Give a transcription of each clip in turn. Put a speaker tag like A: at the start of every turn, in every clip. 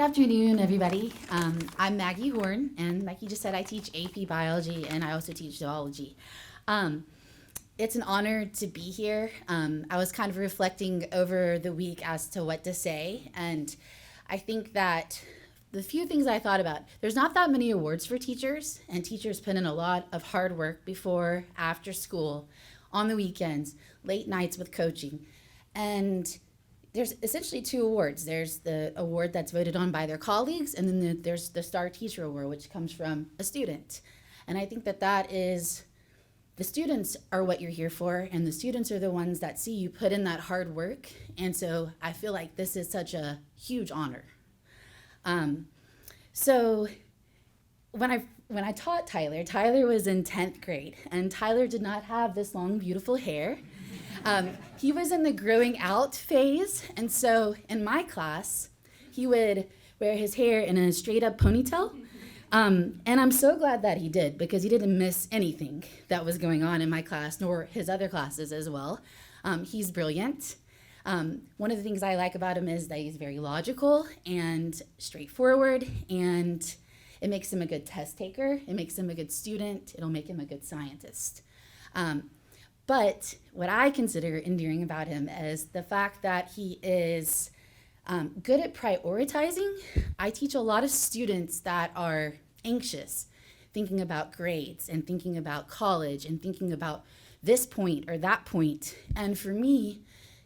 A: afternoon, everybody. I'm Maggie Horne, and like you just said, I teach AP Biology, and I also teach zoology. It's an honor to be here. I was kind of reflecting over the week as to what to say, and I think that the few things I thought about, there's not that many awards for teachers, and teachers put in a lot of hard work before, after school, on the weekends, late nights with coaching, and there's essentially two awards. There's the award that's voted on by their colleagues, and then there's the Star Teacher Award, which comes from a student. And I think that is, the students are what you're here for, and the students are the ones that see you put in that hard work. And so I feel like this is such a huge honor. So when I taught Tyler was in 10th grade, and Tyler did not have this long, beautiful hair. He was in the growing out phase, and so in my class, he would wear his hair in a straight up ponytail. And I'm so glad that he did, because he didn't miss anything that was going on in my class, nor his other classes as well. He's brilliant. One of the things I like about him is that he's very logical and straightforward, and it makes him a good test taker. It makes him a good student. It'll make him a good scientist. But what I consider endearing about him is the fact that he is good at prioritizing. I teach a lot of students that are anxious, thinking about grades and thinking about college and thinking about this point or that point. And for me,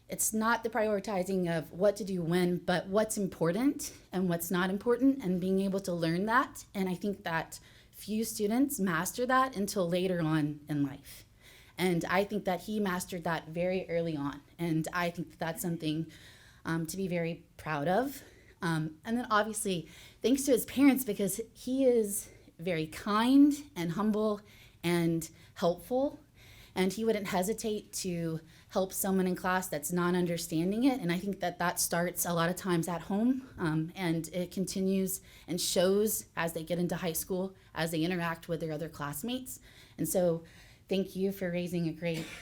A: it's not the prioritizing of what to do when, but what's important and what's not important, and being able to learn that. And I think that few students master that until later on in life. And I think that he mastered that very early on. And I think that's something to be very proud of. And then obviously, thanks to his parents, because he is very kind and humble and helpful. And he wouldn't hesitate to help someone in class that's not understanding it. And I think that starts a lot of times at home. And it continues and shows as they get into high school, as they interact with their other classmates. And so thank you for raising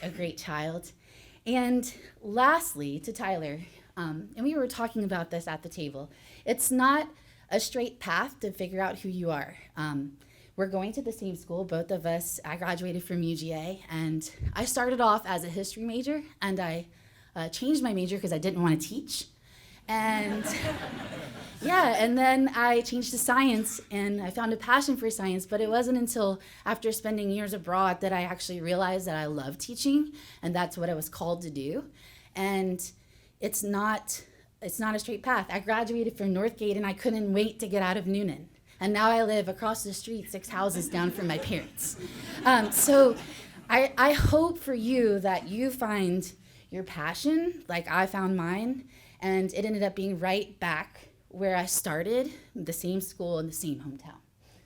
A: a great child. And lastly, to Tyler, and we were talking about this at the table, it's not a straight path to figure out who you are. We're going to the same school, both of us. I graduated from UGA, and I started off as a history major, and I changed my major because I didn't want to teach. And yeah, and then I changed to science, and I found a passion for science, but it wasn't until after spending years abroad that I actually realized that I love teaching, and that's what I was called to do. And it's not a straight path. I graduated from Northgate, and I couldn't wait to get out of Noonan. And now I live across the street, 6 houses down from my parents. So I hope for you that you find your passion like I found mine, and it ended up being right back where I started, the same school in the same hometown.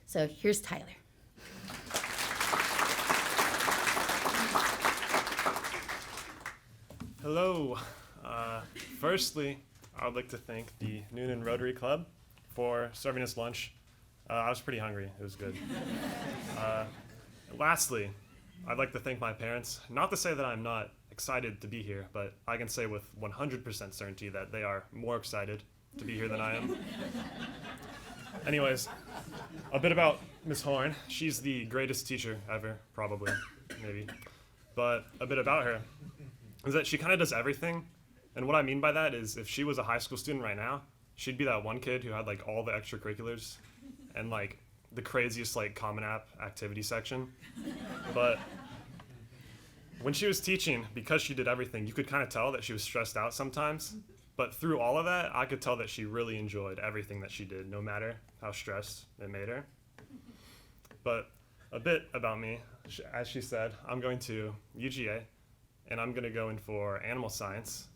A: So here's Tyler.
B: Hello. Firstly, I would like to thank the Noonan Rotary Club for serving us lunch. I was pretty hungry. It was good. Lastly, I'd like to thank my parents. Not to say that I'm not excited to be here, but I can say with 100% certainty that they are more excited to be here than I am. Anyways, a bit about Miss Horne. She's the greatest teacher ever, probably, maybe. But a bit about her is that she kind of does everything. And what I mean by that is if she was a high school student right now, she'd be that one kid who had like all the extracurriculars and like the craziest like Common App activity section. But when she was teaching, because she did everything, you could kind of tell that she was stressed out sometimes. But through all of that, I could tell that she really enjoyed everything that she did, no matter how stressed it made her. But a bit about me, as she said, I'm going to UGA, and I'm going to go in for animal science.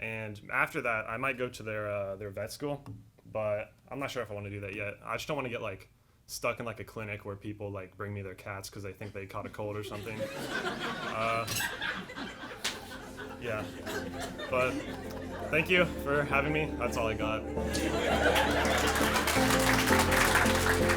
B: And after that, I might go to their vet school, but I'm not sure if I want to do that yet. I just don't want to get like stuck in like a clinic where people like bring me their cats because they think they caught a cold or something. Yeah, but thank you for having me. That's all I got.
C: Hello, my name is Margaret. I'm a senior in 10th grade. I'm going to be teaching animal science.